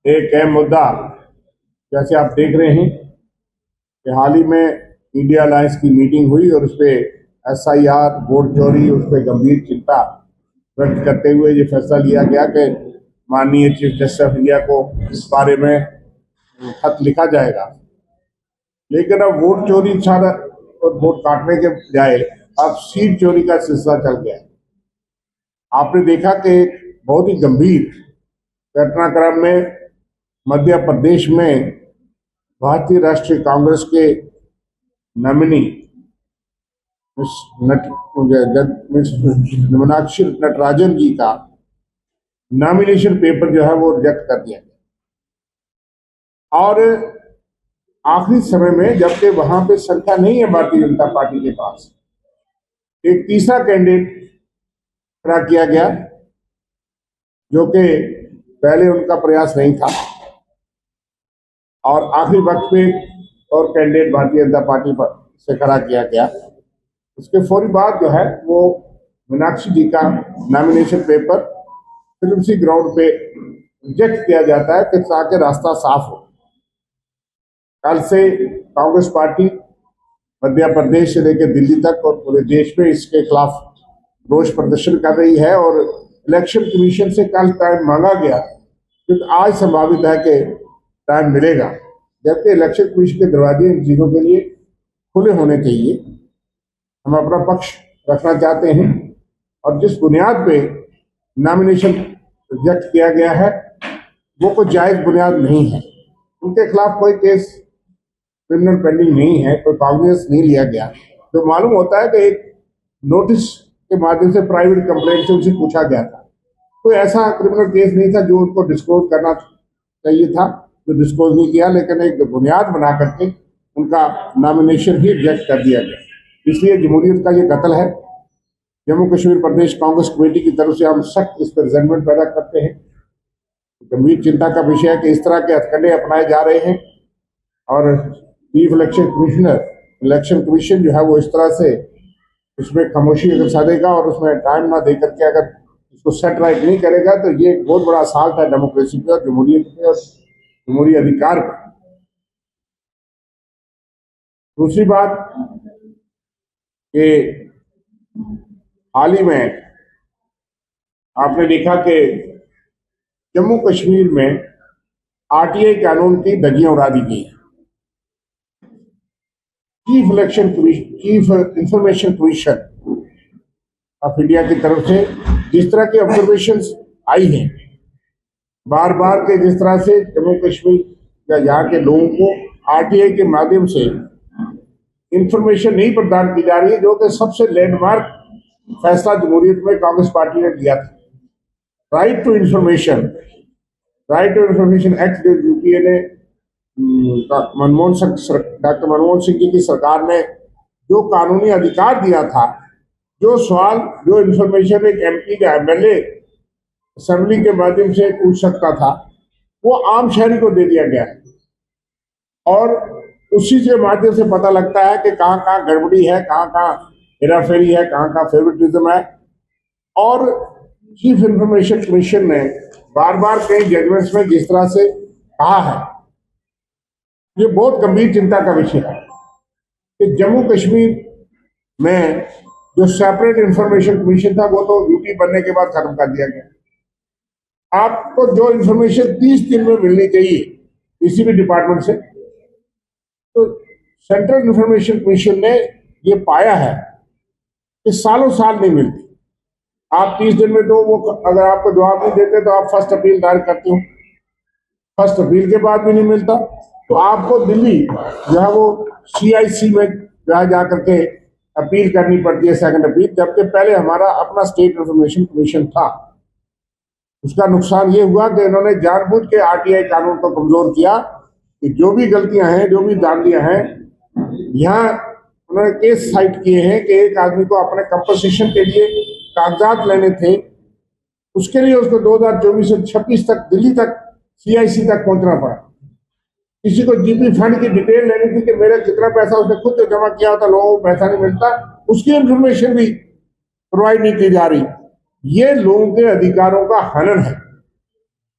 एक अहम मुद्दा, जैसे आप देख रहे हैं कि हाल ही में इंडिया अलायंस की मीटिंग हुई और उस पर SIR, वोट चोरी, उस पर गंभीर चिंता व्यक्त करते हुए ये फैसला लिया गया कि माननीय चीफ जस्टिस ऑफ इंडिया को इस बारे में खत लिखा जाएगा। लेकिन अब वोट चोरी सारा और वोट काटने के बजाय अब सीट चोरी का सिलसिला चल गया है। आपने देखा कि एक बहुत ही गंभीर घटनाक्रम में मध्य प्रदेश में भारतीय राष्ट्रीय कांग्रेस के नॉमिनी मीनाक्षी नटराजन जी का नॉमिनेशन पेपर जो है वो रिजेक्ट कर दिया गया। और आखिरी समय में, जबकि वहां पे संख्या नहीं है भारतीय जनता पार्टी के पास, एक तीसरा कैंडिडेट खड़ा किया गया जो कि पहले उनका प्रयास नहीं था, और आखिरी वक्त पे और कैंडिडेट भारतीय जनता पार्टी पर से खड़ा किया गया। उसके फौरी बाद जो है वो मीनाक्षी जी का नॉमिनेशन पेपर फिर उसी ग्राउंड पे रिजेक्ट किया जाता है कि ताकि रास्ता साफ हो। कल से कांग्रेस पार्टी मध्य प्रदेश से लेकर दिल्ली तक और पूरे देश में इसके खिलाफ रोष प्रदर्शन कर रही है, और इलेक्शन कमीशन से कल टाइम मांगा गया क्योंकि आज संभावित है कि टाइम मिलेगा, जबकि इलेक्शन कमीशन के दरवाजे इन चीजों के लिए खुले होने चाहिए। हम अपना पक्ष रखना चाहते हैं, और जिस बुनियाद पे नॉमिनेशन रिजेक्ट किया गया है वो कोई जायज बुनियाद नहीं है। उनके खिलाफ कोई केस क्रिमिनल पेंडिंग नहीं है, कोई कॉग्निजेंस नहीं लिया गया। जो मालूम होता है कि एक नोटिस के माध्यम से प्राइवेट कंप्लेंट से उनसे पूछा गया था, कोई ऐसा क्रिमिनल केस नहीं था जो उनको डिस्क्लोज करना चाहिए था, जो डिस्क्लोज नहीं किया, लेकिन एक बुनियाद बना करके उनका नॉमिनेशन ही रिजेक्ट कर दिया गया। इसलिए जमहूरियत का ये कत्ल है। जम्मू कश्मीर प्रदेश कांग्रेस कमेटी की तरफ से हम सख्त इस पर रिजेंटमेंट पैदा करते हैं। गंभीर चिंता का विषय है कि इस तरह के हथकंडे अपनाए जा रहे हैं, और चीफ इलेक्शन कमीशन जो है वो इस तरह से इसमें खामोशी अगर साधेगा और उसमें टाइम ना दे करके अगर इसको सेट राइट नहीं करेगा तो ये एक बहुत बड़ा असाल्ट है डेमोक्रेसी पे और जमहूरियत पे और जमहूरी अधिकार पे। दूसरी बात कि हाल ही में आपने देखा कि जम्मू कश्मीर में RTI कानून की धज्जियां उड़ा दी गई। Chief information commission of India की तरफ से जिस तरह की ऑब्जर्वेशंस आई हैं बार बार के, जिस तरह से जम्मू कश्मीर या यहाँ के लोगों को RTI के माध्यम से इंफॉर्मेशन नहीं प्रदान की जा रही है, जो कि सबसे लैंडमार्क फैसला जमहूरियत में कांग्रेस पार्टी ने लिया था। राइट टू इंफॉर्मेशन एक्ट जो यूपीए ने डॉक्टर मनमोहन सिंह जी की सरकार ने जो कानूनी अधिकार दिया था, जो सवाल, जो इंफॉर्मेशन एक MP या MLA असेंबली के माध्यम से पूछ सकता था, वो आम शहरी को दे दिया गया है, और उसी के माध्यम से पता लगता है कि कहाँ कहाँ गड़बड़ी है, कहाँ कहाँ हेराफेरी है, कहाँ कहाँ फेवरेटिज्म है। और चीफ इंफॉर्मेशन कमीशन ने बार बार कई जजमेंट्स में जिस तरह से कहा है, ये बहुत गंभीर चिंता का विषय है कि जम्मू कश्मीर में जो सेपरेट इंफॉर्मेशन कमीशन था वो तो ड्यूटी बनने के बाद खत्म कर दिया गया। आपको जो इंफॉर्मेशन 30 दिन में मिलनी चाहिए किसी भी डिपार्टमेंट से, तो सेंट्रल इंफॉर्मेशन कमीशन ने ये पाया है कि सालों साल नहीं मिलती। आप 30 दिन में तो वो अगर आपको जवाब नहीं देते तो आप फर्स्ट अपील दायर करते हो, फर्स्ट अपील के बाद भी नहीं मिलता तो आपको दिल्ली जो है वो CIC में जा करके अपील करनी पड़ती है, सेकंड अपील, जबकि पहले हमारा अपना स्टेट इंफॉर्मेशन कमीशन था। उसका नुकसान ये हुआ कि इन्होंने जानबूझ के RTI कानून को कमजोर किया कि जो भी गलतियां हैं, जो भी दागियां हैं, यहाँ उन्होंने केस साइट किए हैं कि एक आदमी को अपने कंपनसेशन के लिए कागजात लेने थे, उसके लिए उसको 2024 से 26 तक दिल्ली तक CIC तक पहुंचना पड़ा। किसी को GP फंड की डिटेल लेनी थी कि मेरा कितना पैसा उसने खुद जो जमा किया होता, लोगों को पैसा नहीं मिलता, उसकी इंफॉर्मेशन भी प्रोवाइड नहीं की जा रही। ये लोगों के अधिकारों का हनन है,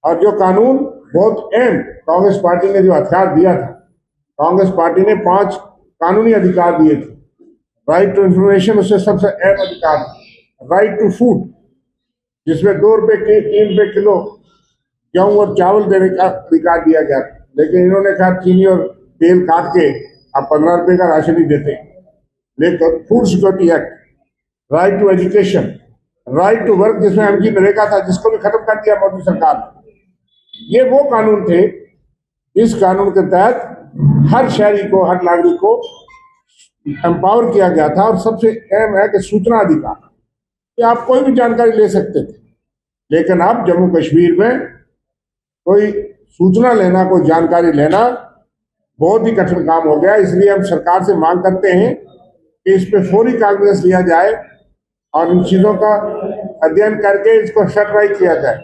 और जो कानून बहुत अहम कांग्रेस पार्टी ने जो हथियार दिया था, कांग्रेस पार्टी ने 5 कानूनी अधिकार दिए थे। राइट टू इंफॉर्मेशन उससे सबसे अहम अधिकार था। राइट टू फूड, जिसमें 2 रुपए के 3 रुपए किलो गेहूं और चावल देने का अधिकार दिया गया था, लेकिन इन्होंने कहा चीनी और तेल काट के आप 15 रुपए का राशन ही देते। लेकिन food security act, right to education, right to work जिसमें एमजी नरेगा था, जिसको भी खत्म कर दिया मोदी सरकार ने। ये वो कानून थे, इस कानून के तहत हर शहरी को, हर नागरिक को एम्पावर किया गया था। और सबसे अहम है कि सूचना अधिकार, कि आप कोई भी जानकारी ले सकते थे। लेकिन अब जम्मू कश्मीर में कोई सूचना लेना, कोई जानकारी लेना बहुत ही कठिन काम हो गया। इसलिए हम सरकार से मांग करते हैं कि इस पे फौरी कॉग्निजेंस लिया जाए और इन चीजों का अध्ययन करके इसको शटराइज किया जाए।